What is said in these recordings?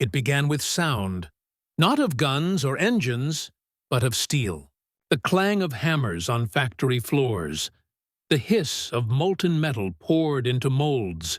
It began with sound, not of guns or engines, but of steel. The clang of hammers on factory floors, the hiss of molten metal poured into molds,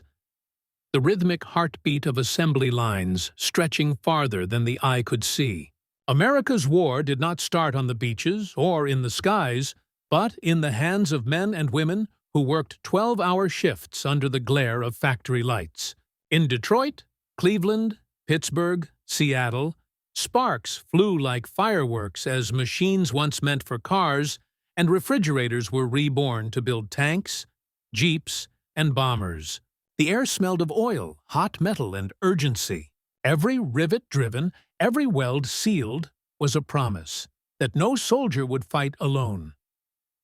the rhythmic heartbeat of assembly lines stretching farther than the eye could see. America's war did not start on the beaches or in the skies, but in the hands of men and women who worked 12-hour shifts under the glare of factory lights. In Detroit, Cleveland, Pittsburgh, Seattle, sparks flew like fireworks as machines once meant for cars and refrigerators were reborn to build tanks, jeeps, and bombers. The air smelled of oil, hot metal, and urgency. Every rivet driven, every weld sealed, was a promise that no soldier would fight alone.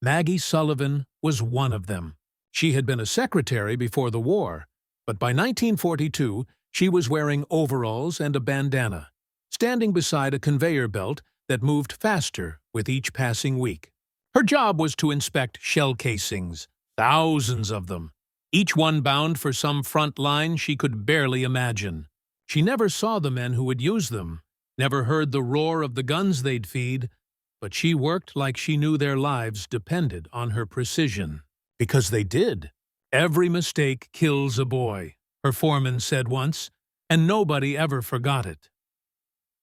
Maggie Sullivan was one of them. She had been a secretary before the war, but by 1942 she was wearing overalls and a bandana, standing beside a conveyor belt that moved faster with each passing week. Her job was to inspect shell casings, thousands of them, each one bound for some front line she could barely imagine. She never saw the men who would use them, never heard the roar of the guns they'd feed, but she worked like she knew their lives depended on her precision. Because they did. Every mistake kills a boy, her foreman said once, and nobody ever forgot it.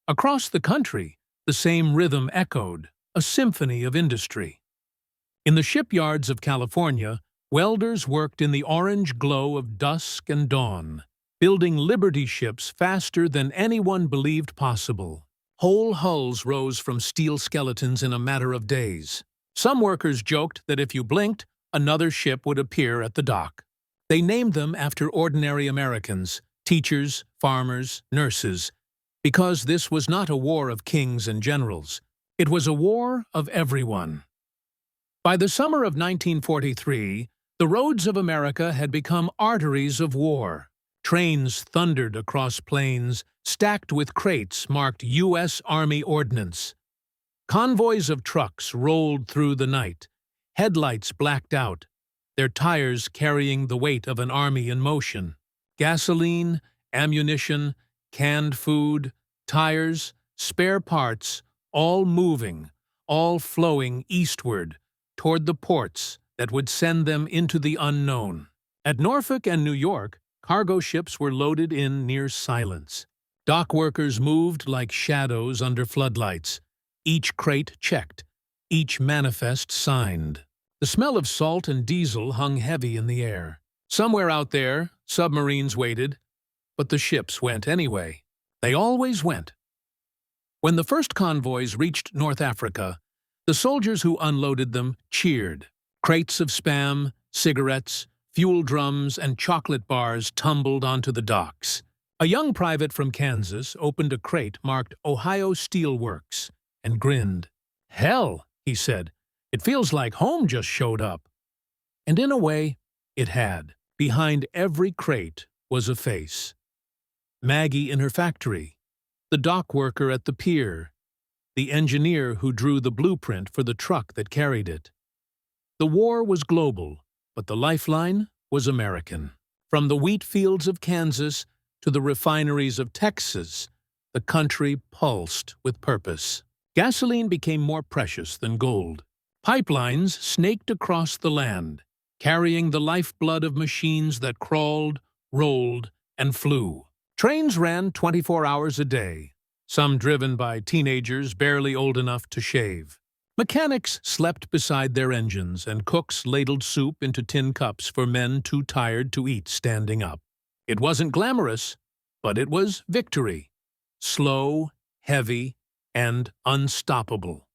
Across the country, the same rhythm echoed, a symphony of industry. In the shipyards of California, welders worked in the orange glow of dusk and dawn, building Liberty ships faster than anyone believed possible. Whole hulls rose from steel skeletons in a matter of days. Some workers joked that if you blinked, another ship would appear at the dock. They named them after ordinary Americans, teachers, farmers, nurses, because this was not a war of kings and generals. It was a war of everyone. By the summer of 1943, the roads of America had become arteries of war. Trains thundered across plains, stacked with crates marked U.S. Army ordnance. Convoys of trucks rolled through the night, headlights blacked out, their tires carrying the weight of an army in motion. Gasoline, ammunition, canned food, tires, spare parts, all moving, all flowing eastward, toward the ports that would send them into the unknown. At Norfolk and New York, cargo ships were loaded in near silence. Dock workers moved like shadows under floodlights, each crate checked, each manifest signed. The smell of salt and diesel hung heavy in the air. Somewhere out there, submarines waited, but the ships went anyway. They always went. When the first convoys reached North Africa, the soldiers who unloaded them cheered. Crates of Spam, cigarettes, fuel drums, and chocolate bars tumbled onto the docks. A young private from Kansas opened a crate marked Ohio Steel Works and grinned. "Hell," he said, "it feels like home just showed up." And in a way, it had. Behind every crate was a face. Maggie in her factory, the dock worker at the pier, the engineer who drew the blueprint for the truck that carried it. The war was global, but the lifeline was American. From the wheat fields of Kansas to the refineries of Texas, the country pulsed with purpose. Gasoline became more precious than gold. Pipelines snaked across the land, carrying the lifeblood of machines that crawled, rolled, and flew. Trains ran 24 hours a day, some driven by teenagers barely old enough to shave. Mechanics slept beside their engines, and cooks ladled soup into tin cups for men too tired to eat standing up. It wasn't glamorous, but it was victory. Slow, heavy, and unstoppable.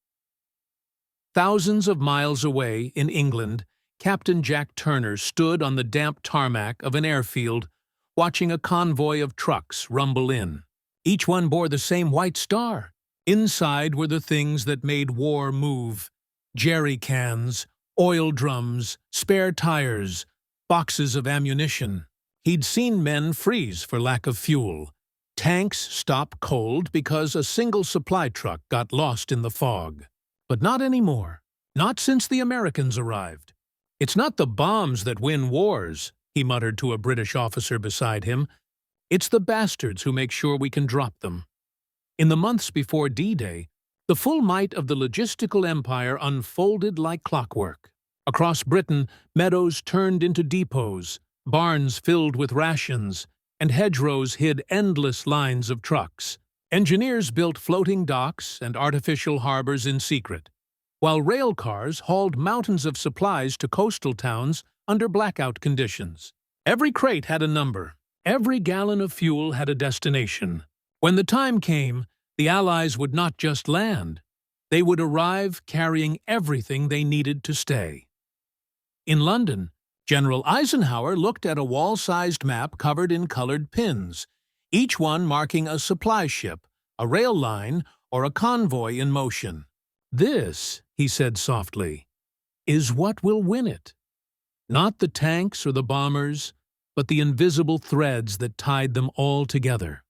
Thousands of miles away in England, Captain Jack Turner stood on the damp tarmac of an airfield, watching a convoy of trucks rumble in. Each one bore the same white star. Inside were the things that made war move: jerry cans, oil drums, spare tires, boxes of ammunition. He'd seen men freeze for lack of fuel, tanks stop cold because a single supply truck got lost in the fog. But not anymore. Not since the Americans arrived. "It's not the bombs that win wars," he muttered to a British officer beside him. It's the bastards who make sure we can drop them. In the months before D-Day, the full might of the logistical empire unfolded like clockwork. Across Britain, meadows turned into depots, barns filled with rations, and hedgerows hid endless lines of trucks. Engineers built floating docks and artificial harbors in secret, while rail cars hauled mountains of supplies to coastal towns under blackout conditions. Every crate had a number. Every gallon of fuel had a destination. When the time came, the Allies would not just land. They would arrive carrying everything they needed to stay. In London, General Eisenhower looked at a wall-sized map covered in colored pins, each one marking a supply ship, a rail line, or a convoy in motion. "This," he said softly, "is what will win it. Not the tanks or the bombers, but the invisible threads that tied them all together."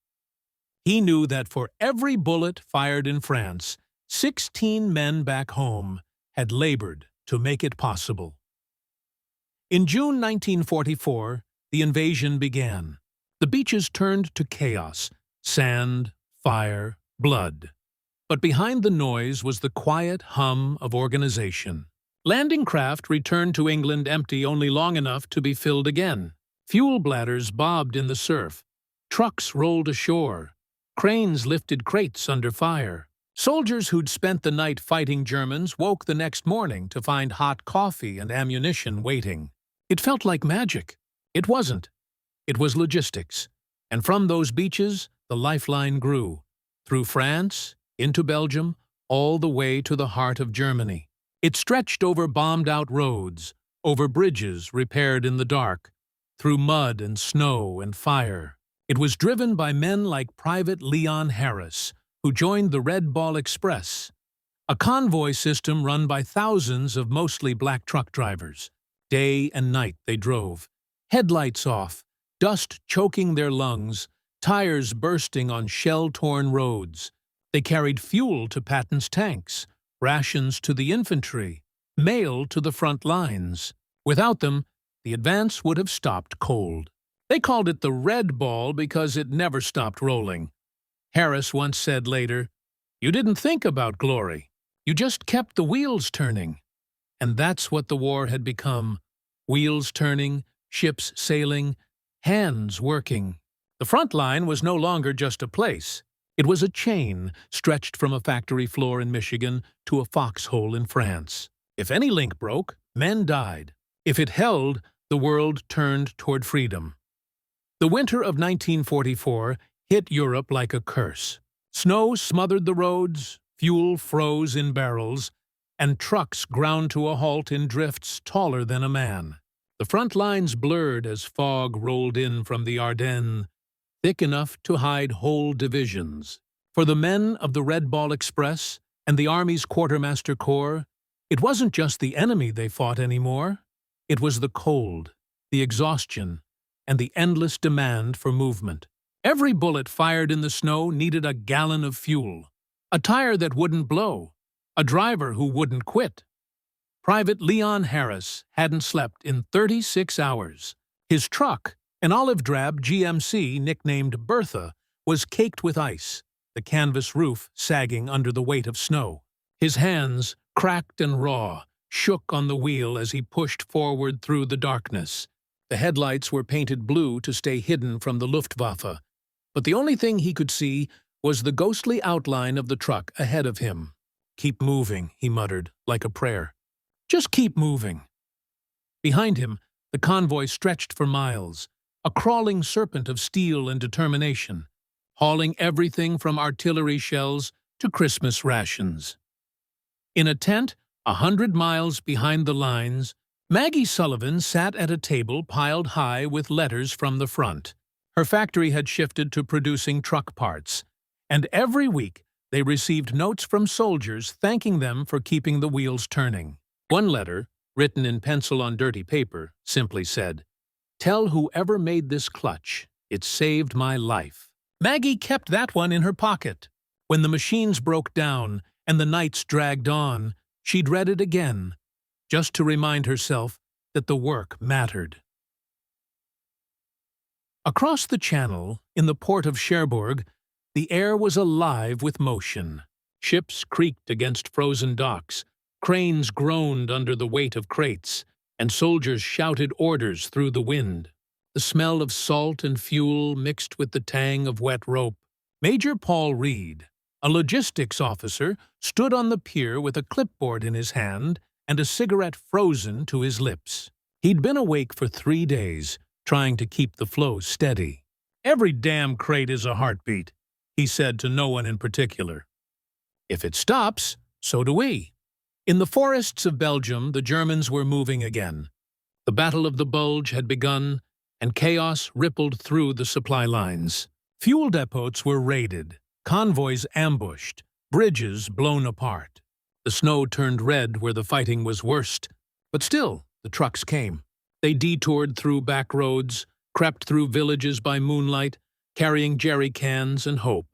He knew that for every bullet fired in France, 16 men back home had labored to make it possible. In June 1944, the invasion began. The beaches turned to chaos, sand, fire, blood. But behind the noise was the quiet hum of organization. Landing craft returned to England empty only long enough to be filled again. Fuel bladders bobbed in the surf. Trucks rolled ashore. Cranes lifted crates under fire. Soldiers who'd spent the night fighting Germans woke the next morning to find hot coffee and ammunition waiting. It felt like magic. It wasn't. It was logistics. And from those beaches, the lifeline grew. Through France, into Belgium, all the way to the heart of Germany. It stretched over bombed-out roads, over bridges repaired in the dark, through mud and snow and fire. It was driven by men like Private Leon Harris, who joined the Red Ball Express, a convoy system run by thousands of mostly black truck drivers. Day and night they drove, headlights off, dust choking their lungs, tires bursting on shell-torn roads. They carried fuel to Patton's tanks, rations to the infantry, mail to the front lines. Without them, the advance would have stopped cold. They called it the Red Ball because it never stopped rolling. Harris once said later, "You didn't think about glory. You just kept the wheels turning." And that's what the war had become. Wheels turning, ships sailing, hands working. The front line was no longer just a place. It was a chain stretched from a factory floor in Michigan to a foxhole in France. If any link broke, men died. If it held, the world turned toward freedom. The winter of 1944 hit Europe like a curse. Snow smothered the roads, fuel froze in barrels, and trucks ground to a halt in drifts taller than a man. The front lines blurred as fog rolled in from the Ardennes, thick enough to hide whole divisions. For the men of the Red Ball Express and the Army's Quartermaster Corps, it wasn't just the enemy they fought anymore. It was the cold, the exhaustion, and the endless demand for movement. Every bullet fired in the snow needed a gallon of fuel, a tire that wouldn't blow, a driver who wouldn't quit. Private Leon Harris hadn't slept in 36 hours. His truck, an olive-drab GMC nicknamed Bertha, was caked with ice, the canvas roof sagging under the weight of snow. His hands, cracked and raw, shook on the wheel as he pushed forward through the darkness. The headlights were painted blue to stay hidden from the Luftwaffe, but the only thing he could see was the ghostly outline of the truck ahead of him. "Keep moving," he muttered, like a prayer. "Just keep moving." Behind him, the convoy stretched for miles, a crawling serpent of steel and determination, hauling everything from artillery shells to Christmas rations. In a tent 100 miles behind the lines, Maggie Sullivan sat at a table piled high with letters from the front. Her factory had shifted to producing truck parts, and every week they received notes from soldiers thanking them for keeping the wheels turning. One letter, written in pencil on dirty paper, simply said, "Tell whoever made this clutch, it saved my life." Maggie kept that one in her pocket. When the machines broke down and the nights dragged on, she'd read it again, just to remind herself that the work mattered. Across the channel, in the port of Cherbourg, the air was alive with motion. Ships creaked against frozen docks, cranes groaned under the weight of crates, and soldiers shouted orders through the wind. The smell of salt and fuel mixed with the tang of wet rope. Major Paul Reed, a logistics officer, stood on the pier with a clipboard in his hand and a cigarette frozen to his lips. He'd been awake for 3 days, trying to keep the flow steady. "Every damn crate is a heartbeat," he said to no one in particular. "If it stops, so do we." In the forests of Belgium, the Germans were moving again. The Battle of the Bulge had begun, and chaos rippled through the supply lines. Fuel depots were raided, convoys ambushed, bridges blown apart. The snow turned red where the fighting was worst, but still, the trucks came. They detoured through back roads, crept through villages by moonlight, carrying jerry cans and hope.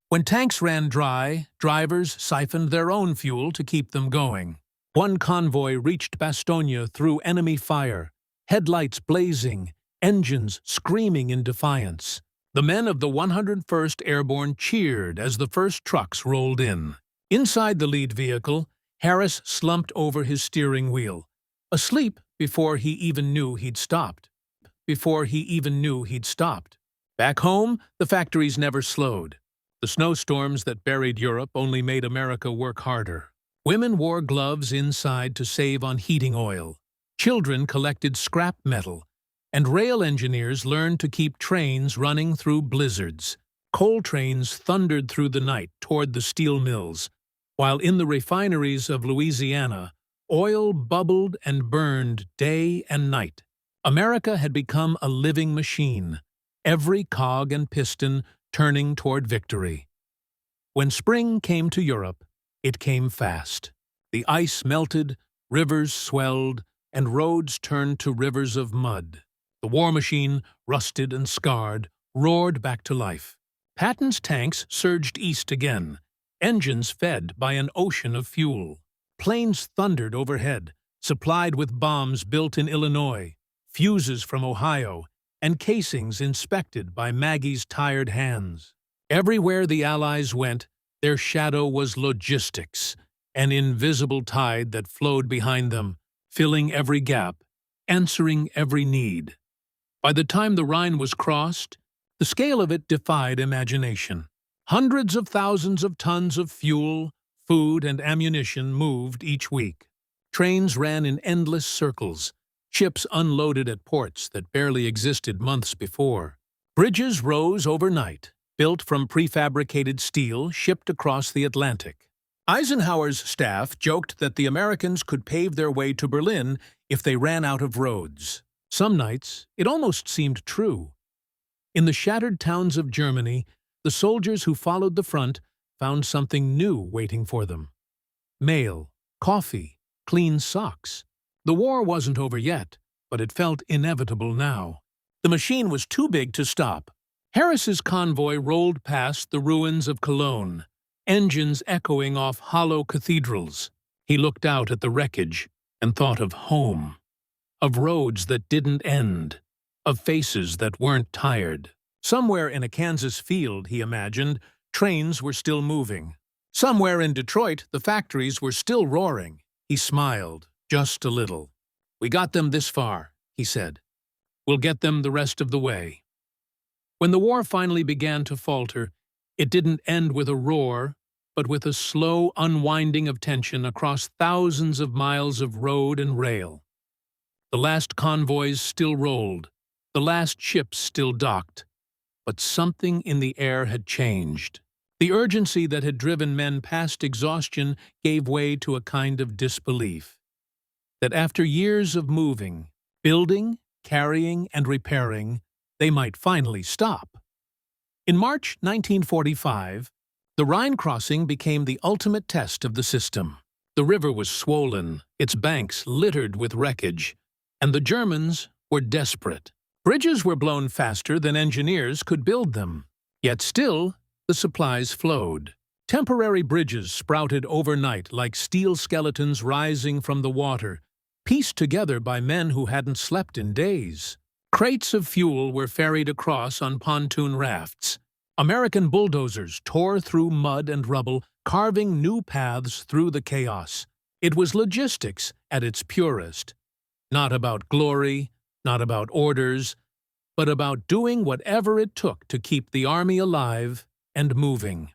When tanks ran dry, drivers siphoned their own fuel to keep them going. One convoy reached Bastogne through enemy fire, headlights blazing, engines screaming in defiance. The men of the 101st Airborne cheered as the first trucks rolled in. Inside the lead vehicle, Harris slumped over his steering wheel, asleep before he even knew he'd stopped. Back home, the factories never slowed. The snowstorms that buried Europe only made America work harder. Women wore gloves inside to save on heating oil. Children collected scrap metal, and rail engineers learned to keep trains running through blizzards. Coal trains thundered through the night toward the steel mills, while in the refineries of Louisiana, oil bubbled and burned day and night. America had become a living machine, every cog and piston turning toward victory. When spring came to Europe, it came fast. The ice melted, rivers swelled, and roads turned to rivers of mud. The war machine, rusted and scarred, roared back to life. Patton's tanks surged east again, engines fed by an ocean of fuel. Planes thundered overhead, supplied with bombs built in Illinois, fuses from Ohio, and casings inspected by Maggie's tired hands. Everywhere the Allies went, their shadow was logistics, an invisible tide that flowed behind them, filling every gap, answering every need. By the time the Rhine was crossed, the scale of it defied imagination. Hundreds of thousands of tons of fuel, food, and ammunition moved each week. Trains ran in endless circles, ships unloaded at ports that barely existed months before. Bridges rose overnight, built from prefabricated steel shipped across the Atlantic. Eisenhower's staff joked that the Americans could pave their way to Berlin if they ran out of roads. Some nights, it almost seemed true. In the shattered towns of Germany, the soldiers who followed the front found something new waiting for them. Mail, coffee, clean socks. The war wasn't over yet, but it felt inevitable now. The machine was too big to stop. Harris's convoy rolled past the ruins of Cologne, engines echoing off hollow cathedrals. He looked out at the wreckage and thought of home, of roads that didn't end, of faces that weren't tired. Somewhere in a Kansas field, he imagined, trains were still moving. Somewhere in Detroit, the factories were still roaring. He smiled, just a little. "We got them this far," he said. "We'll get them the rest of the way." When the war finally began to falter, it didn't end with a roar, but with a slow unwinding of tension across thousands of miles of road and rail. The last convoys still rolled, the last ships still docked, but something in the air had changed. The urgency that had driven men past exhaustion gave way to a kind of disbelief. That after years of moving, building, carrying, and repairing, they might finally stop. In March 1945, the Rhine crossing became the ultimate test of the system. The river was swollen, its banks littered with wreckage, and the Germans were desperate. Bridges were blown faster than engineers could build them, yet still the supplies flowed. Temporary bridges sprouted overnight like steel skeletons rising from the water, pieced together by men who hadn't slept in days. Crates of fuel were ferried across on pontoon rafts. American bulldozers tore through mud and rubble, carving new paths through the chaos. It was logistics at its purest. Not about glory, not about orders, but about doing whatever it took to keep the Army alive and moving.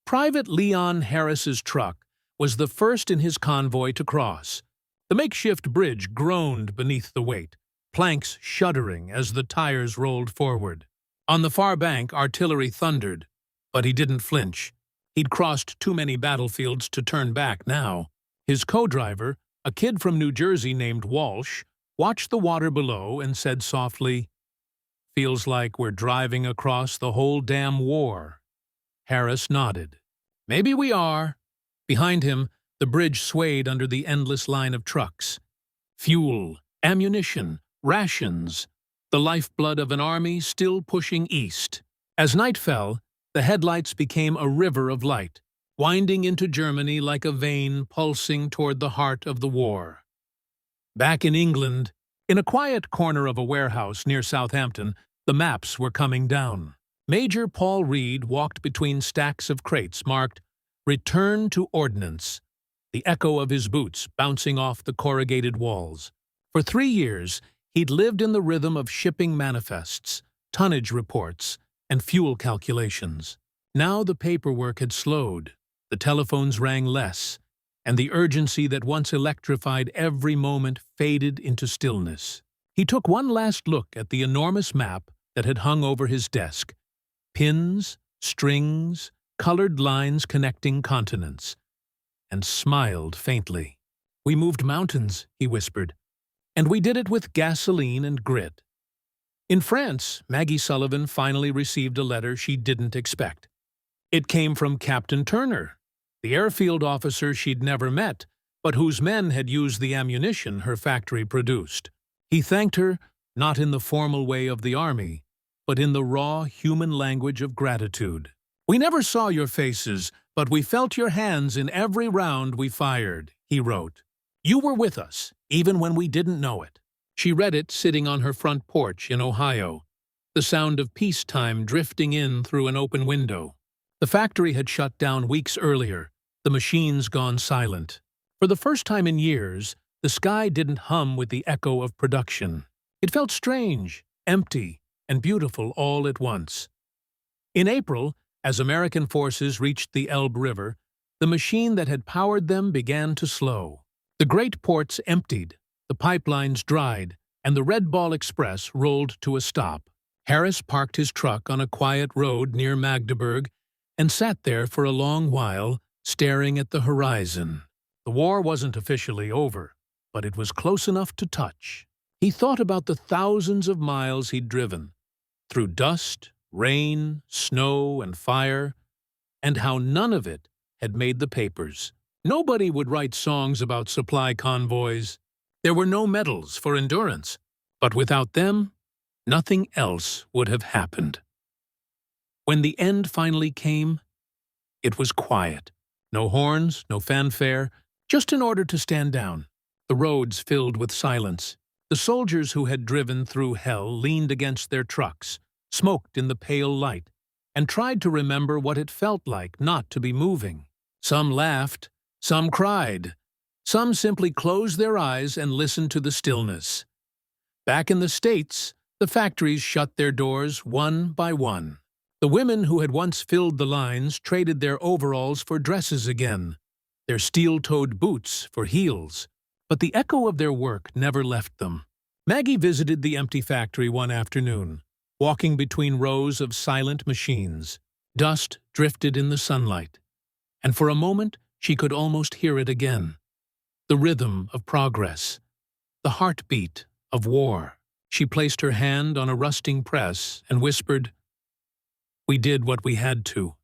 Private Leon Harris's truck was the first in his convoy to cross. The makeshift bridge groaned beneath the weight, planks shuddering as the tires rolled forward. On the far bank, artillery thundered, but he didn't flinch. He'd crossed too many battlefields to turn back now. His co-driver, a kid from New Jersey named Walsh, watched the water below and said softly, "Feels like we're driving across the whole damn war." Harris nodded. "Maybe we are." Behind him, the bridge swayed under the endless line of trucks. Fuel, ammunition, rations, the lifeblood of an army still pushing east. As night fell, the headlights became a river of light, winding into Germany like a vein pulsing toward the heart of the war. Back in England, in a quiet corner of a warehouse near Southampton, the maps were coming down. Major Paul Reed walked between stacks of crates marked "Return to Ordnance," the echo of his boots bouncing off the corrugated walls. For 3 years, he'd lived in the rhythm of shipping manifests, tonnage reports, and fuel calculations. Now the paperwork had slowed, the telephones rang less, and the urgency that once electrified every moment faded into stillness. He took one last look at the enormous map that had hung over his desk. Pins, strings, colored lines connecting continents, and smiled faintly. "We moved mountains," he whispered, "and we did it with gasoline and grit." In France, Maggie Sullivan finally received a letter she didn't expect. It came from Captain Turner, the airfield officer she'd never met, but whose men had used the ammunition her factory produced. He thanked her, not in the formal way of the Army, but in the raw human language of gratitude. "We never saw your faces, but we felt your hands in every round we fired," he wrote. "You were with us, even when we didn't know it." She read it sitting on her front porch in Ohio, the sound of peacetime drifting in through an open window. The factory had shut down weeks earlier, the machines gone silent. For the first time in years, the sky didn't hum with the echo of production. It felt strange, empty, and beautiful all at once. In April, as American forces reached the Elbe River, the machine that had powered them began to slow. The great ports emptied, the pipelines dried, and the Red Ball Express rolled to a stop. Harris parked his truck on a quiet road near Magdeburg and sat there for a long while, staring at the horizon. The war wasn't officially over, but it was close enough to touch. He thought about the thousands of miles he'd driven, through dust, rain, snow, and fire, and how none of it had made the papers. Nobody would write songs about supply convoys. There were no medals for endurance, but without them, nothing else would have happened. When the end finally came, it was quiet. No horns, no fanfare, just an order to stand down. The roads filled with silence. The soldiers who had driven through hell leaned against their trucks, smoked in the pale light, and tried to remember what it felt like not to be moving. Some laughed, some cried, some simply closed their eyes and listened to the stillness. Back in the States, the factories shut their doors one by one. The women who had once filled the lines traded their overalls for dresses again, their steel-toed boots for heels, but the echo of their work never left them. Maggie visited the empty factory one afternoon, walking between rows of silent machines. Dust drifted in the sunlight, and for a moment she could almost hear it again. The rhythm of progress, the heartbeat of war. She placed her hand on a rusting press and whispered, "We did what we had to."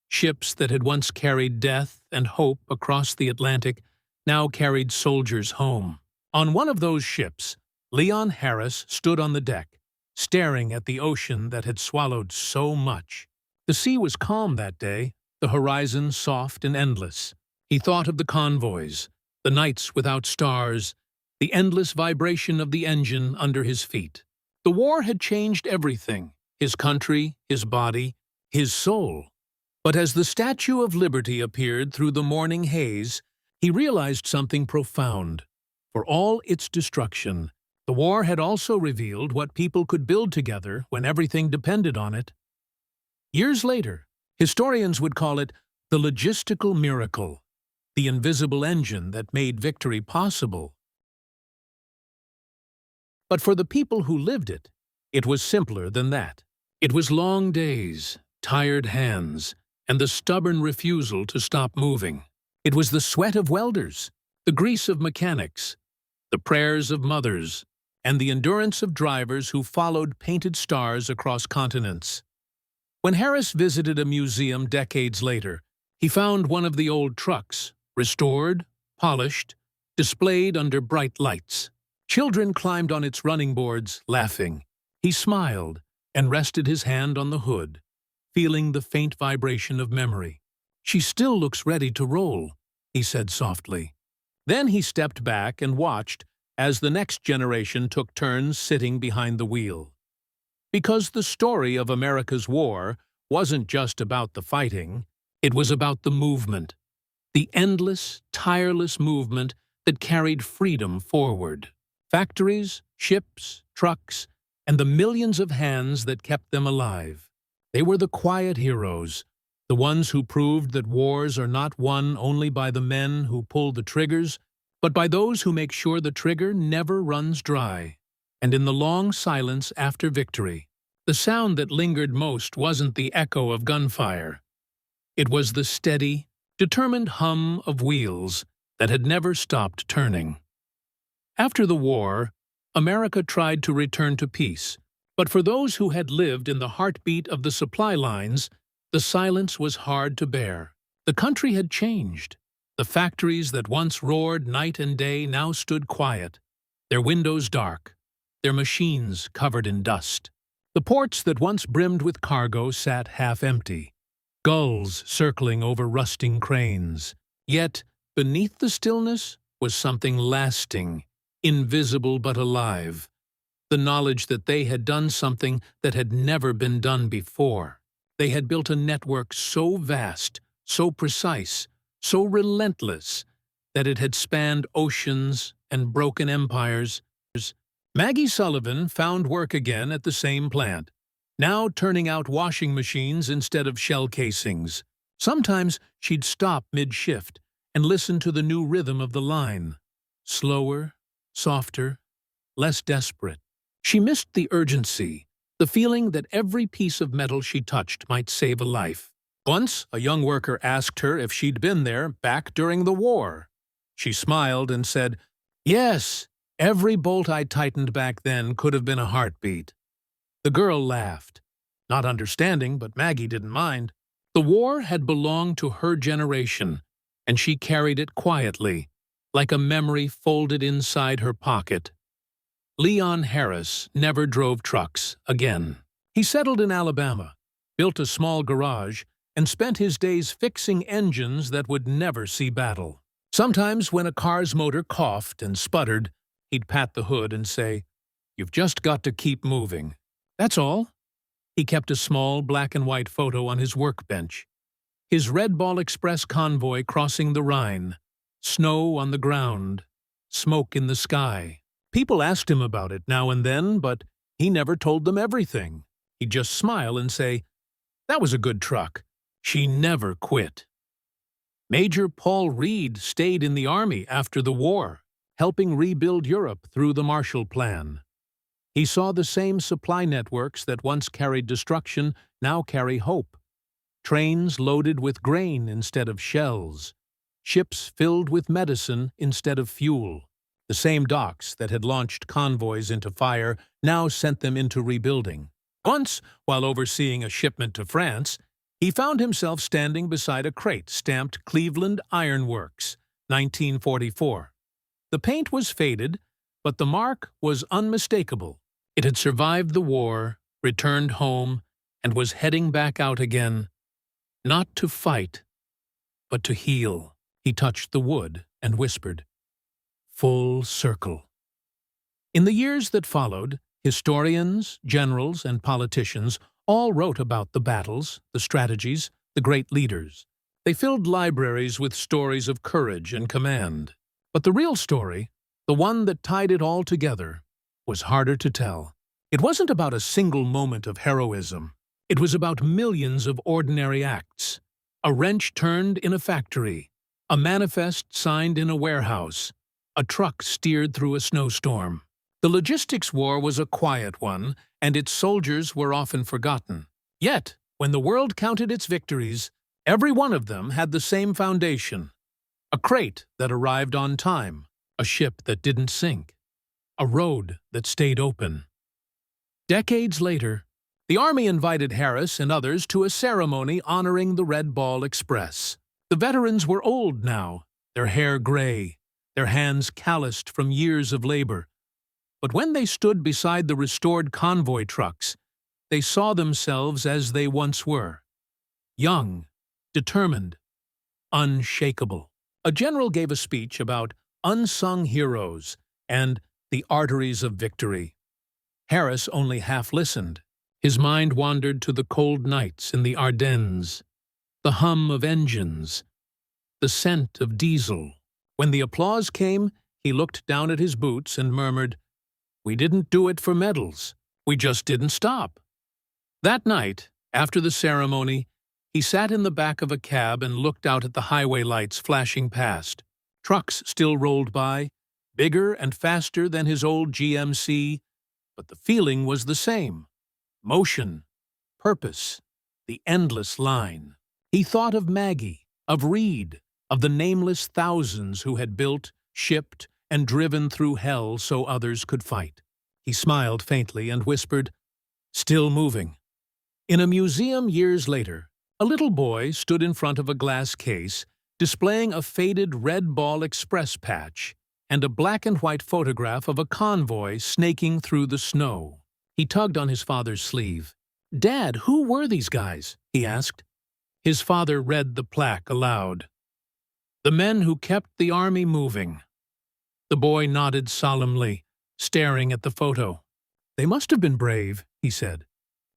Ships that had once carried death and hope across the Atlantic now carried soldiers home. On one of those ships, Leon Harris stood on the deck, staring at the ocean that had swallowed so much. The sea was calm that day, the horizon soft and endless. He thought of the convoys, the nights without stars, the endless vibration of the engine under his feet. The war had changed everything, his country, his body, his soul. But as the Statue of Liberty appeared through the morning haze, he realized something profound. For all its destruction, the war had also revealed what people could build together when everything depended on it. Years later, historians would call it the logistical miracle, the invisible engine that made victory possible. But for the people who lived it, it was simpler than that. It was long days, tired hands, and the stubborn refusal to stop moving. It was the sweat of welders, the grease of mechanics, the prayers of mothers, and the endurance of drivers who followed painted stars across continents. When Harris visited a museum decades later, he found one of the old trucks, restored, polished, displayed under bright lights. Children climbed on its running boards, laughing. He smiled and rested his hand on the hood, feeling the faint vibration of memory. "She still looks ready to roll," he said softly. Then he stepped back and watched as the next generation took turns sitting behind the wheel. Because the story of America's war wasn't just about the fighting, it was about the movement, the endless, tireless movement that carried freedom forward. Factories, ships, trucks, and the millions of hands that kept them alive. They were the quiet heroes, the ones who proved that wars are not won only by the men who pull the triggers, but by those who make sure the trigger never runs dry. And in the long silence after victory, the sound that lingered most wasn't the echo of gunfire. It was the steady, determined hum of wheels that had never stopped turning. After the war, America tried to return to peace, but for those who had lived in the heartbeat of the supply lines, the silence was hard to bear. The country had changed. The factories that once roared night and day now stood quiet, their windows dark, their machines covered in dust. The ports that once brimmed with cargo sat half-empty, gulls circling over rusting cranes. Yet, beneath the stillness was something lasting, invisible but alive, the knowledge that they had done something that had never been done before. They had built a network so vast, so precise, so relentless, that it had spanned oceans and broken empires. Maggie Sullivan found work again at the same plant, now turning out washing machines instead of shell casings. Sometimes she'd stop mid-shift and listen to the new rhythm of the line. Slower, softer, less desperate. She missed the urgency, the feeling that every piece of metal she touched might save a life. Once, a young worker asked her if she'd been there back during the war. She smiled and said, "Yes, every bolt I tightened back then could have been a heartbeat." The girl laughed, not understanding, but Maggie didn't mind. The war had belonged to her generation, and she carried it quietly, like a memory folded inside her pocket. Leon Harris never drove trucks again. He settled in Alabama, built a small garage, and spent his days fixing engines that would never see battle. Sometimes when a car's motor coughed and sputtered, he'd pat the hood and say, "You've just got to keep moving. That's all." He kept a small black and white photo on his workbench. His Red Ball Express convoy crossing the Rhine, snow on the ground, smoke in the sky. People asked him about it now and then, but he never told them everything. He'd just smile and say, "That was a good truck. She never quit." Major Paul Reed stayed in the Army after the war, helping rebuild Europe through the Marshall Plan. He saw the same supply networks that once carried destruction now carry hope. Trains loaded with grain instead of shells. Ships filled with medicine instead of fuel. The same docks that had launched convoys into fire now sent them into rebuilding. Once, while overseeing a shipment to France, he found himself standing beside a crate stamped Cleveland Iron Works, 1944. The paint was faded, but the mark was unmistakable. It had survived the war, returned home, and was heading back out again, not to fight, but to heal. He touched the wood and whispered, "Full circle." In the years that followed, historians, generals, and politicians all wrote about the battles, the strategies, the great leaders. They filled libraries with stories of courage and command. But the real story, the one that tied it all together, was harder to tell. It wasn't about a single moment of heroism. It was about millions of ordinary acts. A wrench turned in a factory, a manifest signed in a warehouse, a truck steered through a snowstorm. The logistics war was a quiet one, and its soldiers were often forgotten. Yet, when the world counted its victories, every one of them had the same foundation. A crate that arrived on time, a ship that didn't sink, a road that stayed open. Decades later, the Army invited Harris and others to a ceremony honoring the Red Ball Express. The veterans were old now, their hair gray, their hands calloused from years of labor. But when they stood beside the restored convoy trucks, they saw themselves as they once were. Young, determined, unshakable. A general gave a speech about unsung heroes and the arteries of victory. Harris only half listened. His mind wandered to the cold nights in the Ardennes, the hum of engines, the scent of diesel. When the applause came, he looked down at his boots and murmured, "We didn't do it for medals. We just didn't stop." That night, after the ceremony, he sat in the back of a cab and looked out at the highway lights flashing past. Trucks still rolled by, bigger and faster than his old GMC, but the feeling was the same. Motion, purpose, the endless line. He thought of Maggie, of Reed, of the nameless thousands who had built, shipped, and driven through hell so others could fight. He smiled faintly and whispered, "Still moving." In a museum years later, a little boy stood in front of a glass case displaying a faded Red Ball Express patch and a black and white photograph of a convoy snaking through the snow. He tugged on his father's sleeve. "Dad, who were these guys?" he asked. His father read the plaque aloud. "The men who kept the army moving." The boy nodded solemnly, staring at the photo. "They must have been brave," he said.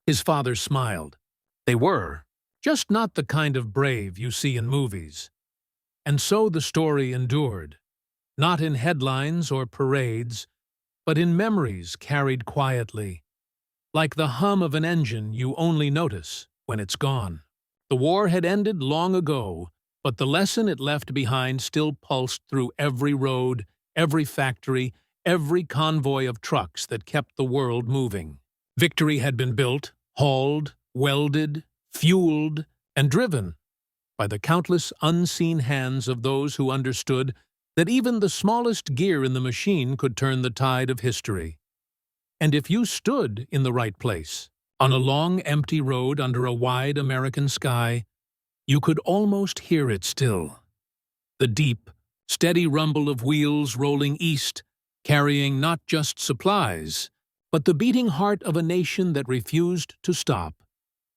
His father smiled. "They were, just not the kind of brave you see in movies." And so the story endured, not in headlines or parades, but in memories carried quietly, like the hum of an engine you only notice when it's gone. The war had ended long ago, but the lesson it left behind still pulsed through every road, every factory, every convoy of trucks that kept the world moving. Victory had been built, hauled, welded, fueled, and driven by the countless unseen hands of those who understood that even the smallest gear in the machine could turn the tide of history. And if you stood in the right place, on a long empty road under a wide American sky, you could almost hear it still. The deep, steady rumble of wheels rolling east, carrying not just supplies, but the beating heart of a nation that refused to stop.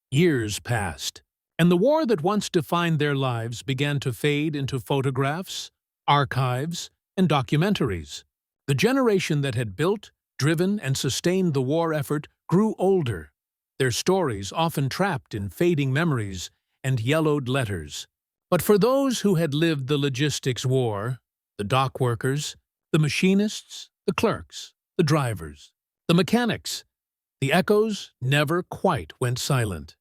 Years passed, and the war that once defined their lives began to fade into photographs, archives, and documentaries. The generation that had built, driven, and sustained the war effort grew older, their stories often trapped in fading memories and yellowed letters. But for those who had lived the logistics war, the dock workers, the machinists, the clerks, the drivers, the mechanics, the echoes never quite went silent.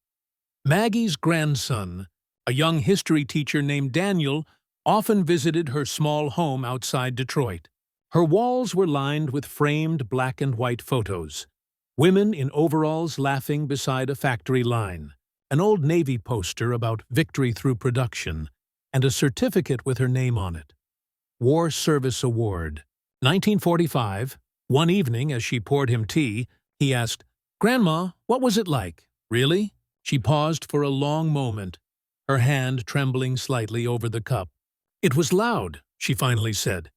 Maggie's grandson, a young history teacher named Daniel, often visited her small home outside Detroit. Her walls were lined with framed black and white photos, women in overalls laughing beside a factory line, an old Navy poster about victory through production, and a certificate with her name on it. War Service Award. 1945, one evening as she poured him tea, he asked, "Grandma, what was it like? Really?" She paused for a long moment, her hand trembling slightly over the cup. "It was loud," she finally said,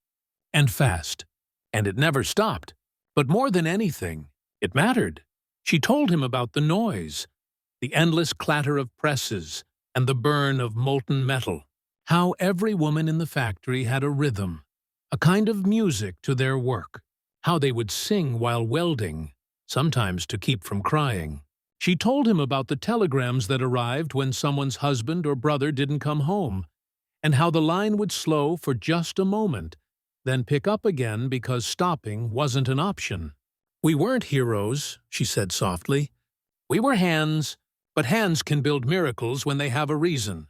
"and fast, and it never stopped. But more than anything, it mattered." She told him about the noise, the endless clatter of presses, and the burn of molten metal, how every woman in the factory had a rhythm, a kind of music to their work, how they would sing while welding, sometimes to keep from crying. She told him about the telegrams that arrived when someone's husband or brother didn't come home, and how the line would slow for just a moment, then pick up again because stopping wasn't an option. "We weren't heroes," she said softly. "We were hands, but hands can build miracles when they have a reason."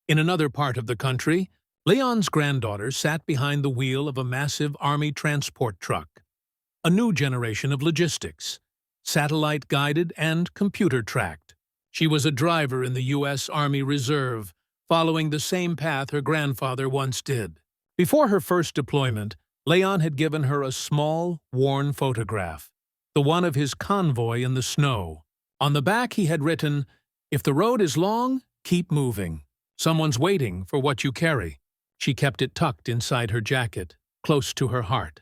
In another part of the country, Leon's granddaughter sat behind the wheel of a massive army transport truck. A new generation of logistics, satellite-guided and computer-tracked. She was a driver in the U.S. Army Reserve, following the same path her grandfather once did. Before her first deployment, Leon had given her a small, worn photograph, the one of his convoy in the snow. On the back he had written, "If the road is long, keep moving. Someone's waiting for what you carry." She kept it tucked inside her jacket, close to her heart.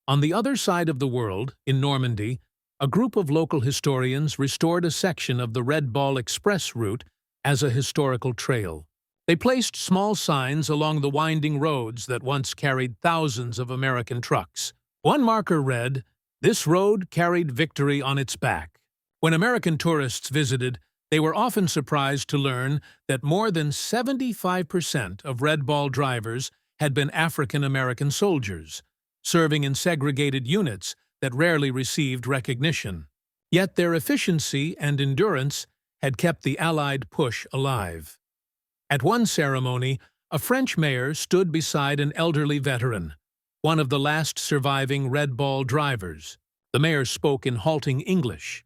On the other side of the world, in Normandy, a group of local historians restored a section of the Red Ball Express route as a historical trail. They placed small signs along the winding roads that once carried thousands of American trucks. One marker read, "This road carried victory on its back." When American tourists visited, they were often surprised to learn that more than 75% of Red Ball drivers had been African American soldiers, serving in segregated units that rarely received recognition. Yet their efficiency and endurance had kept the Allied push alive. At one ceremony, a French mayor stood beside an elderly veteran, one of the last surviving Red Ball drivers. The mayor spoke in halting English.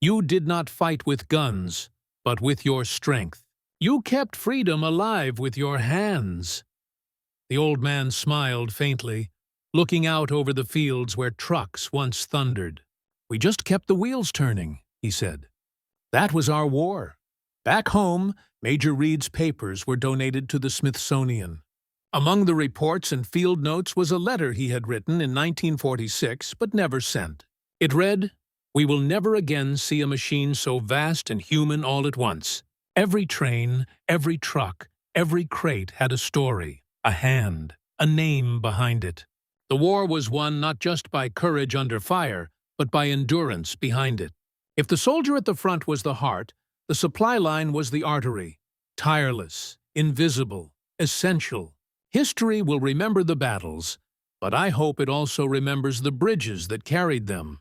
"You did not fight with guns, but with your strength. You kept freedom alive with your hands." The old man smiled faintly, looking out over the fields where trucks once thundered. "We just kept the wheels turning," he said. "That was our war." Back home, Major Reed's papers were donated to the Smithsonian. Among the reports and field notes was a letter he had written in 1946 but never sent. It read, "We will never again see a machine so vast and human all at once. Every train, every truck, every crate had a story, a hand, a name behind it. The war was won not just by courage under fire, but by endurance behind it. If the soldier at the front was the heart, the supply line was the artery, tireless, invisible, essential. History will remember the battles, but I hope it also remembers the bridges that carried them."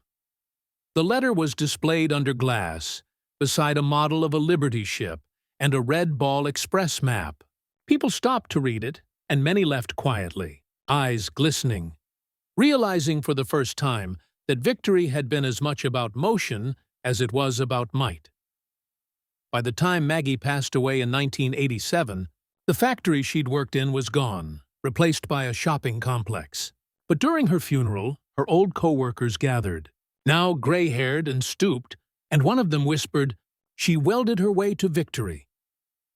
The letter was displayed under glass, beside a model of a Liberty ship and a Red Ball Express map. People stopped to read it, and many left quietly, eyes glistening, realizing for the first time that victory had been as much about motion as it was about might. By the time Maggie passed away in 1987, the factory she'd worked in was gone, replaced by a shopping complex. But during her funeral, her old co-workers gathered, now gray-haired and stooped, and one of them whispered, "She welded her way to victory."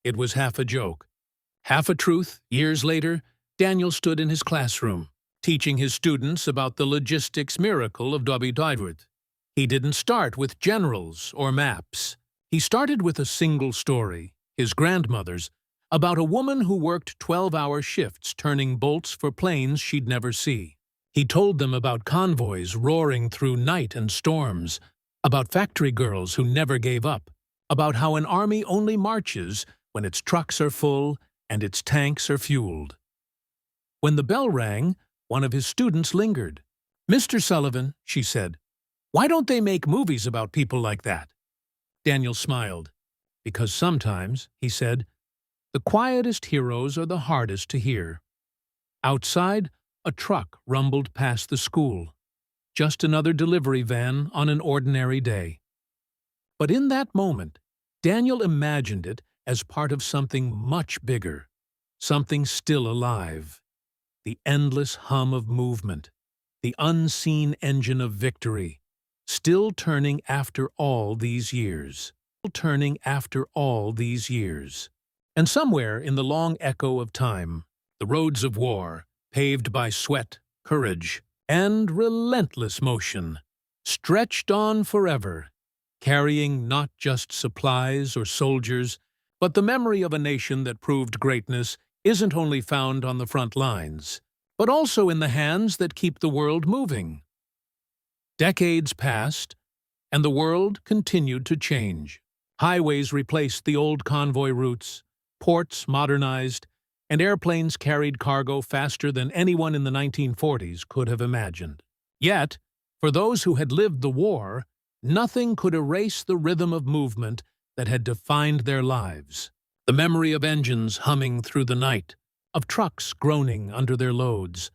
It was half a joke. Half a truth, years later, Daniel stood in his classroom, teaching his students about the logistics miracle of WWII. He didn't start with generals or maps. He started with a single story, his grandmother's, about a woman who worked 12-hour shifts turning bolts for planes she'd never see. He told them about convoys roaring through night and storms, about factory girls who never gave up, about how an army only marches when its trucks are full and its tanks are fueled. When the bell rang, one of his students lingered. "Mr. Sullivan," she said, "why don't they make movies about people like that?" Daniel smiled. "Because sometimes," he said, "the quietest heroes are the hardest to hear." Outside, a truck rumbled past the school. Just another delivery van on an ordinary day. But in that moment, Daniel imagined it as part of something much bigger, something still alive. The endless hum of movement, the unseen engine of victory, still turning after all these years. Turning after all these years. And somewhere in the long echo of time, the roads of war, paved by sweat, courage, and relentless motion, stretched on forever, carrying not just supplies or soldiers, but the memory of a nation that proved greatness isn't only found on the front lines. but also in the hands that keep the world moving. Decades passed, and the world continued to change. Highways replaced the old convoy routes, ports modernized, and airplanes carried cargo faster than anyone in the 1940s could have imagined. Yet, for those who had lived the war, nothing could erase the rhythm of movement that had defined their lives. The memory of engines humming through the night, of trucks groaning under their loads,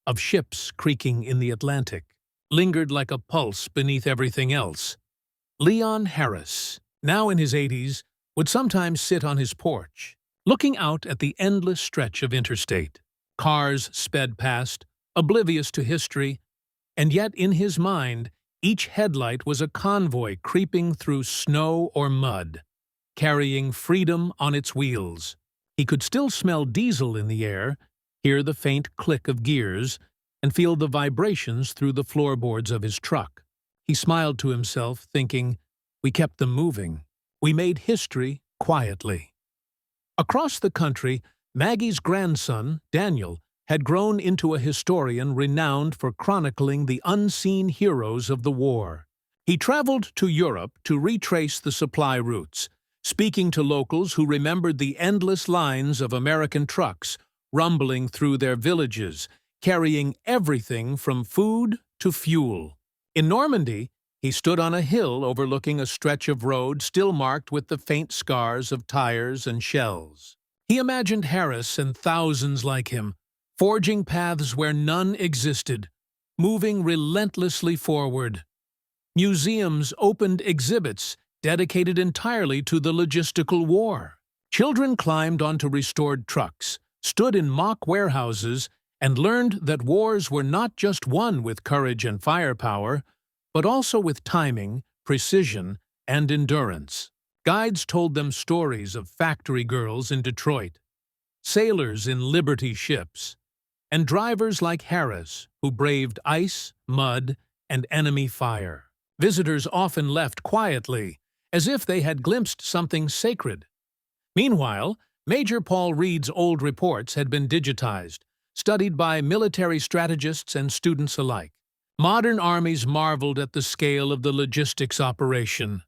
of ships creaking in the Atlantic, lingered like a pulse beneath everything else. Leon Harris, now in his 80s, would sometimes sit on his porch, looking out at the endless stretch of interstate. Cars sped past, oblivious to history, and yet in his mind, each headlight was a convoy creeping through snow or mud, carrying freedom on its wheels. He could still smell diesel in the air, hear the faint click of gears, and feel the vibrations through the floorboards of his truck. He smiled to himself, thinking, "We kept them moving. We made history quietly." Across the country, Maggie's grandson, Daniel, had grown into a historian renowned for chronicling the unseen heroes of the war. He traveled to Europe to retrace the supply routes, speaking to locals who remembered the endless lines of American trucks rumbling through their villages, carrying everything from food to fuel. In Normandy, he stood on a hill overlooking a stretch of road still marked with the faint scars of tires and shells. He imagined Harris and thousands like him, forging paths where none existed, moving relentlessly forward. Museums opened exhibits dedicated entirely to the logistical war. Children climbed onto restored trucks, stood in mock warehouses, and learned that wars were not just won with courage and firepower, but also with timing, precision, and endurance. Guides told them stories of factory girls in Detroit, sailors in Liberty ships, and drivers like Harris who braved ice, mud, and enemy fire. Visitors often left quietly, as if they had glimpsed something sacred. Meanwhile, Major Paul Reed's old reports had been digitized, studied by military strategists and students alike. Modern armies marveled at the scale of the logistics operation.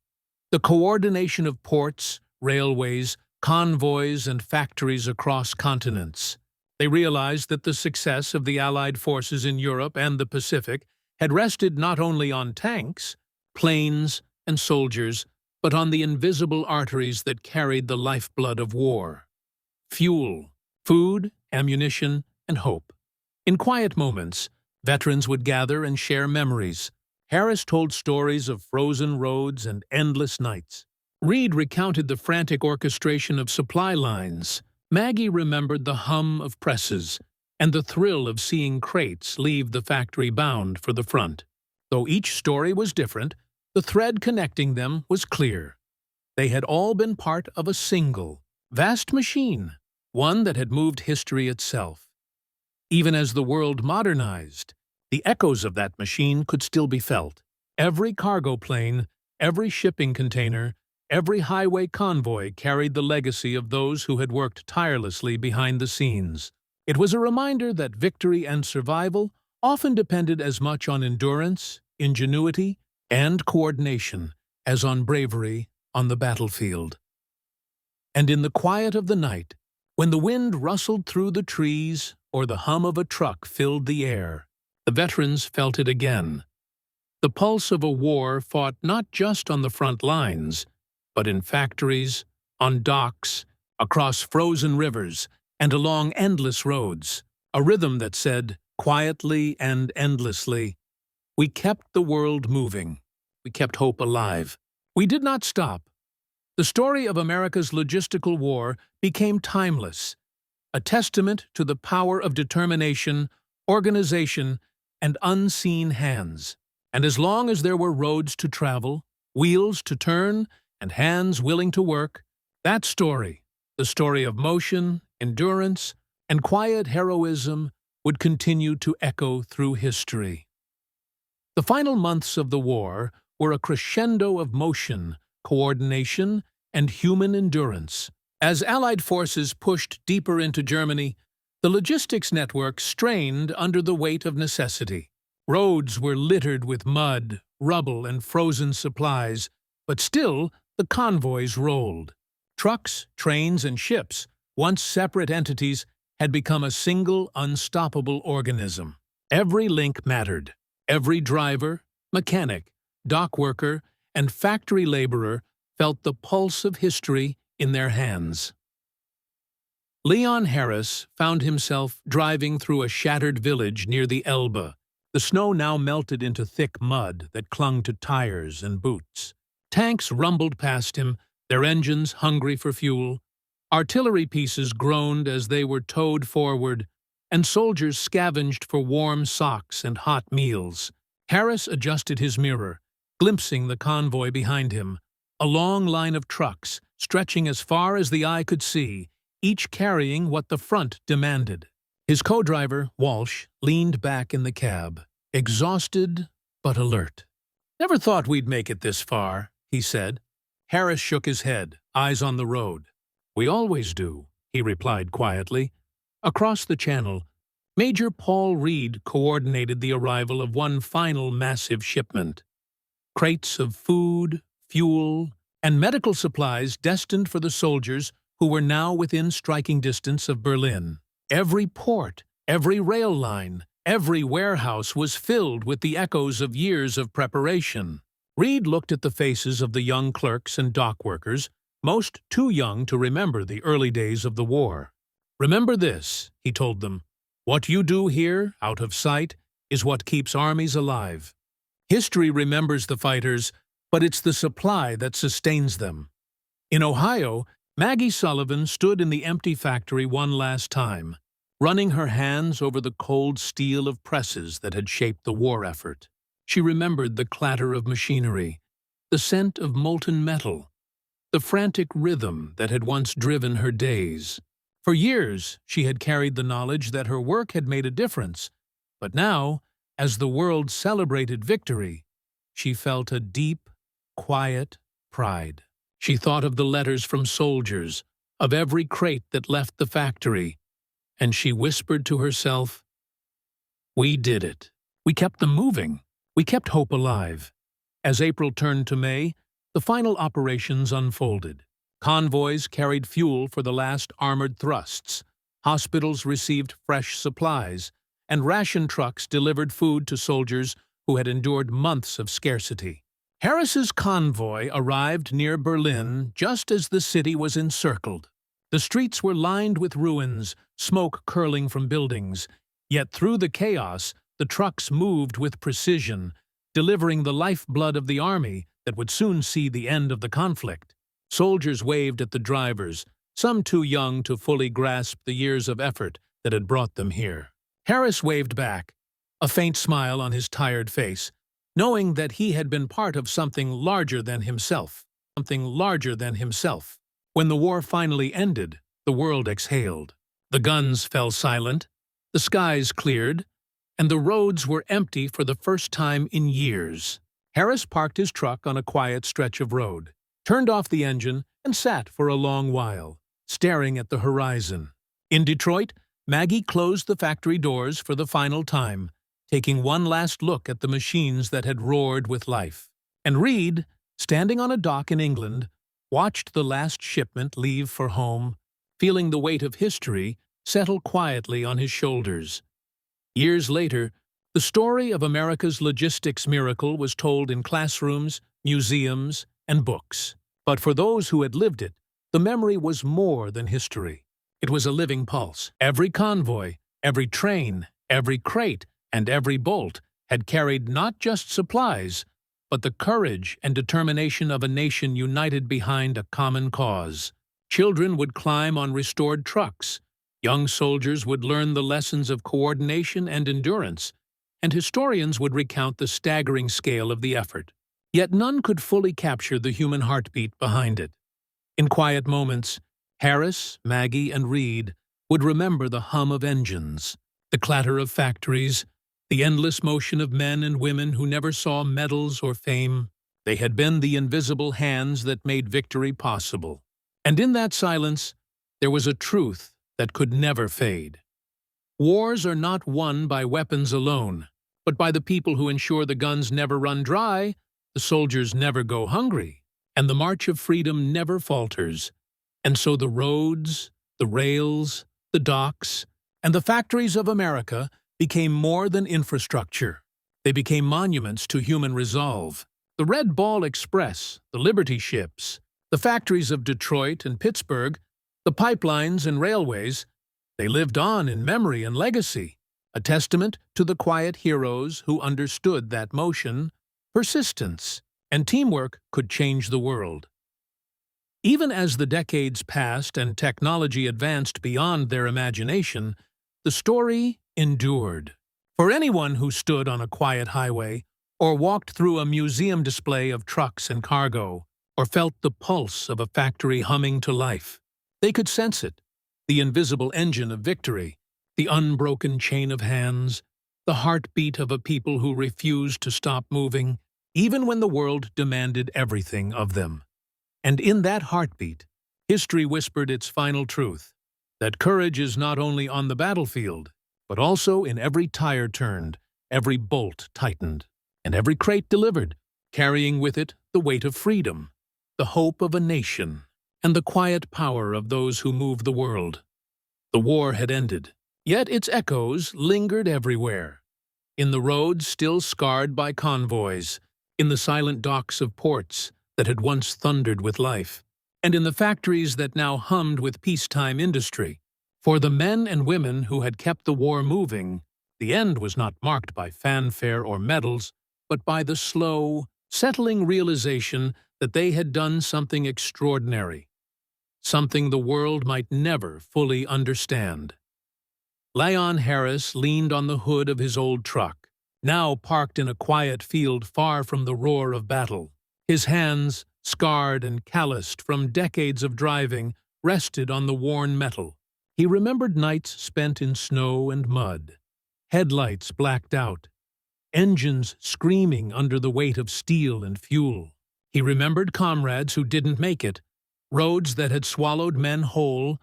The coordination of ports, railways, convoys, and factories across continents. They realized that the success of the Allied forces in Europe and the Pacific had rested not only on tanks, planes, and soldiers, but on the invisible arteries that carried the lifeblood of war. Fuel, food, ammunition, and hope. In quiet moments, veterans would gather and share memories. Harris told stories of frozen roads and endless nights. Reed recounted the frantic orchestration of supply lines. Maggie remembered the hum of presses and the thrill of seeing crates leave the factory bound for the front. Though each story was different, the thread connecting them was clear. They had all been part of a single, vast machine, one that had moved history itself. Even as the world modernized, the echoes of that machine could still be felt. Every cargo plane, every shipping container, every highway convoy carried the legacy of those who had worked tirelessly behind the scenes. It was a reminder that victory and survival often depended as much on endurance, ingenuity, and coordination as on bravery on the battlefield. And in the quiet of the night, when the wind rustled through the trees or the hum of a truck filled the air, the veterans felt it again. The pulse of a war fought not just on the front lines, but in factories, on docks, across frozen rivers, and along endless roads, a rhythm that said, quietly and endlessly, "We kept the world moving. We kept hope alive. We did not stop." The story of America's logistical war became timeless, a testament to the power of determination, organization, and unseen hands. And as long as there were roads to travel, wheels to turn, and hands willing to work, that story, the story of motion, endurance, and quiet heroism, would continue to echo through history. The final months of the war were a crescendo of motion, coordination, and human endurance. As Allied forces pushed deeper into Germany, The logistics network strained under the weight of necessity. Roads were littered with mud, rubble, and frozen supplies, but still the convoys rolled. Trucks, trains, and ships, once separate entities, had become a single, unstoppable organism. Every link mattered. Every driver, mechanic, dock worker, and factory laborer felt the pulse of history in their hands. Leon Harris found himself driving through a shattered village near the Elbe. The snow now melted into thick mud that clung to tires and boots. Tanks rumbled past him, their engines hungry for fuel. Artillery pieces groaned as they were towed forward, and soldiers scavenged for warm socks and hot meals. Harris adjusted his mirror, glimpsing the convoy behind him, a long line of trucks stretching as far as the eye could see, each carrying what the front demanded. His co-driver, Walsh, leaned back in the cab, exhausted but alert. "Never thought we'd make it this far," he said. Harris shook his head, eyes on the road. "We always do," he replied quietly. Across the channel, Major Paul Reed coordinated the arrival of one final massive shipment. Crates of food, fuel, and medical supplies destined for the soldiers who were now within striking distance of Berlin. Every port, every rail line, every warehouse was filled with the echoes of years of preparation. Reed looked at the faces of the young clerks and dock workers, most too young to remember the early days of the war. "Remember this," he told them. "What you do here, out of sight, is what keeps armies alive. History remembers the fighters, but it's the supply that sustains them." In Ohio, Maggie Sullivan stood in the empty factory one last time, running her hands over the cold steel of presses that had shaped the war effort. She remembered the clatter of machinery, the scent of molten metal, the frantic rhythm that had once driven her days. For years, she had carried the knowledge that her work had made a difference, but now, as the world celebrated victory, she felt a deep, quiet pride. She thought of the letters from soldiers, of every crate that left the factory, and she whispered to herself, "We did it. We kept them moving. We kept hope alive." As April turned to May, the final operations unfolded. Convoys carried fuel for the last armored thrusts, hospitals received fresh supplies, and ration trucks delivered food to soldiers who had endured months of scarcity. Harris's convoy arrived near Berlin just as the city was encircled. The streets were lined with ruins, smoke curling from buildings, yet through the chaos, the trucks moved with precision, delivering the lifeblood of the army that would soon see the end of the conflict. Soldiers waved at the drivers, some too young to fully grasp the years of effort that had brought them here. Harris waved back, a faint smile on his tired face, knowing that he had been part of something larger than himself. When the war finally ended, the world exhaled. The guns fell silent, the skies cleared, and the roads were empty for the first time in years. Harris parked his truck on a quiet stretch of road, turned off the engine, and sat for a long while, staring at the horizon. In Detroit, Maggie closed the factory doors for the final time, taking one last look at the machines that had roared with life. And Reed, standing on a dock in England, watched the last shipment leave for home, feeling the weight of history settle quietly on his shoulders. Years later, the story of America's logistics miracle was told in classrooms, museums, and books. But for those who had lived it, the memory was more than history. It was a living pulse. Every convoy, every train, every crate, and every bolt had carried not just supplies, but the courage and determination of a nation united behind a common cause. Children would climb on restored trucks, young soldiers would learn the lessons of coordination and endurance, and historians would recount the staggering scale of the effort. Yet none could fully capture the human heartbeat behind it. In quiet moments, Harris, Maggie, and Reed would remember the hum of engines, the clatter of factories, the endless motion of men and women who never saw medals or fame. They had been the invisible hands that made victory possible. And in that silence, there was a truth that could never fade. Wars are not won by weapons alone, but by the people who ensure the guns never run dry, the soldiers never go hungry, and the march of freedom never falters. And so the roads, the rails, the docks, and the factories of America became more than infrastructure. They became monuments to human resolve. The Red Ball Express, the Liberty ships, the factories of Detroit and Pittsburgh, the pipelines and railways, they lived on in memory and legacy, a testament to the quiet heroes who understood that motion, persistence, and teamwork could change the world. Even as the decades passed and technology advanced beyond their imagination, the story endured. For anyone who stood on a quiet highway, or walked through a museum display of trucks and cargo, or felt the pulse of a factory humming to life, they could sense it, the invisible engine of victory, the unbroken chain of hands, the heartbeat of a people who refused to stop moving, even when the world demanded everything of them. And in that heartbeat, history whispered its final truth, that courage is not only on the battlefield, but also in every tire turned, every bolt tightened, and every crate delivered, carrying with it the weight of freedom, the hope of a nation, and the quiet power of those who move the world. The war had ended, yet its echoes lingered everywhere. In the roads still scarred by convoys, in the silent docks of ports that had once thundered with life, and in the factories that now hummed with peacetime industry. For the men and women who had kept the war moving, the end was not marked by fanfare or medals, but by the slow, settling realization that they had done something extraordinary, something the world might never fully understand. Leon Harris leaned on the hood of his old truck, now parked in a quiet field far from the roar of battle. His hands, scarred and calloused from decades of driving, rested on the worn metal. He remembered nights spent in snow and mud, headlights blacked out, engines screaming under the weight of steel and fuel. He remembered comrades who didn't make it, roads that had swallowed men whole,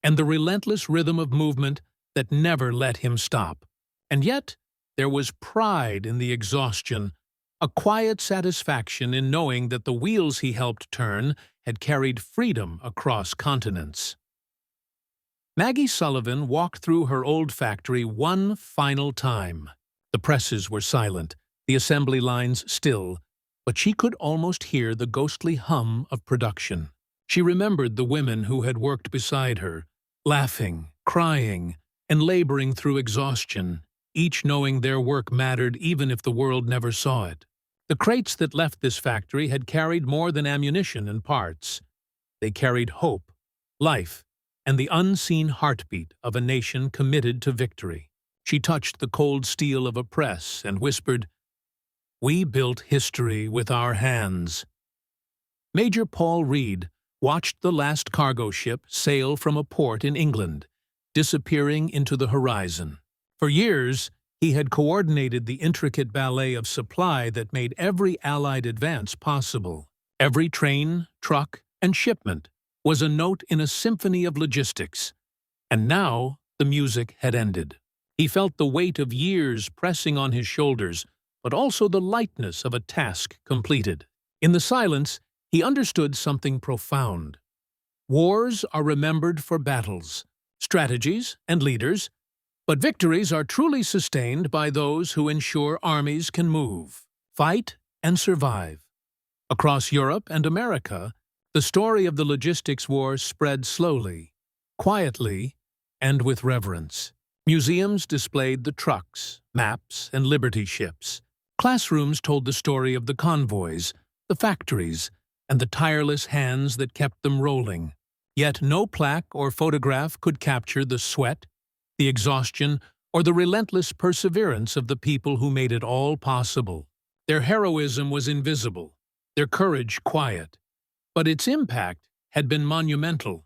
and the relentless rhythm of movement that never let him stop. And yet, there was pride in the exhaustion, a quiet satisfaction in knowing that the wheels he helped turn had carried freedom across continents. Maggie Sullivan walked through her old factory one final time. The presses were silent, the assembly lines still, but she could almost hear the ghostly hum of production. She remembered the women who had worked beside her, laughing, crying, and laboring through exhaustion, each knowing their work mattered even if the world never saw it. The crates that left this factory had carried more than ammunition and parts. They carried hope, life, and the unseen heartbeat of a nation committed to victory. She touched the cold steel of a press and whispered, "We built history with our hands." Major Paul Reed watched the last cargo ship sail from a port in England, disappearing into the horizon. For years, he had coordinated the intricate ballet of supply that made every Allied advance possible. Every train, truck, and shipment was a note in a symphony of logistics. And now the music had ended. He felt the weight of years pressing on his shoulders, but also the lightness of a task completed. In the silence, he understood something profound. Wars are remembered for battles, strategies, and leaders, but victories are truly sustained by those who ensure armies can move, fight, and survive. Across Europe and America, the story of the logistics war spread slowly, quietly, and with reverence. Museums displayed the trucks, maps, and Liberty ships. Classrooms told the story of the convoys, the factories, and the tireless hands that kept them rolling. Yet no plaque or photograph could capture the sweat, the exhaustion, or the relentless perseverance of the people who made it all possible. Their heroism was invisible, their courage quiet, but its impact had been monumental.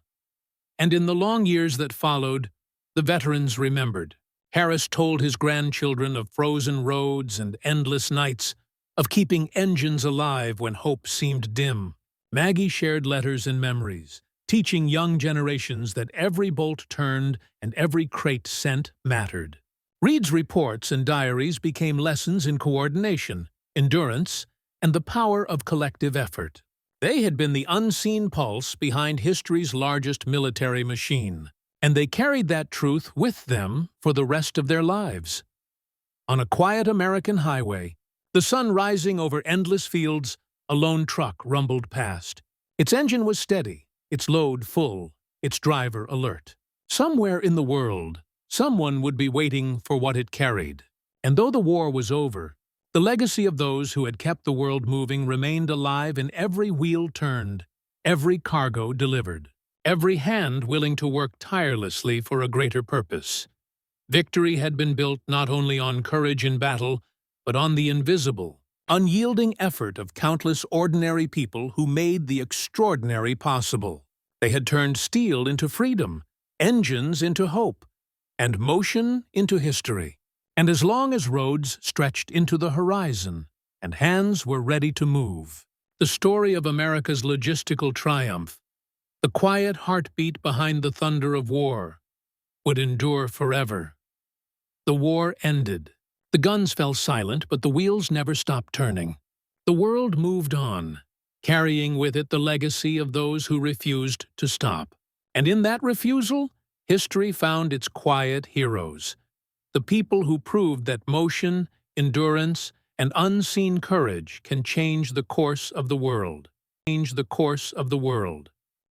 And in the long years that followed, the veterans remembered. Harris told his grandchildren of frozen roads and endless nights, of keeping engines alive when hope seemed dim. Maggie shared letters and memories, teaching young generations that every bolt turned and every crate sent mattered. Reed's reports and diaries became lessons in coordination, endurance, and the power of collective effort. They had been the unseen pulse behind history's largest military machine, and they carried that truth with them for the rest of their lives. On a quiet American highway, the sun rising over endless fields, a lone truck rumbled past. Its engine was steady, its load full, its driver alert. Somewhere in the world, someone would be waiting for what it carried. And though the war was over, the legacy of those who had kept the world moving remained alive in every wheel turned, every cargo delivered, every hand willing to work tirelessly for a greater purpose. Victory had been built not only on courage in battle, but on the invisible, unyielding effort of countless ordinary people who made the extraordinary possible. They had turned steel into freedom, engines into hope, and motion into history. And as long as roads stretched into the horizon and hands were ready to move, the story of America's logistical triumph, the quiet heartbeat behind the thunder of war, would endure forever. The war ended. The guns fell silent, but the wheels never stopped turning. The world moved on, carrying with it the legacy of those who refused to stop. And in that refusal, history found its quiet heroes, the people who proved that motion, endurance, and unseen courage can change the course of the world.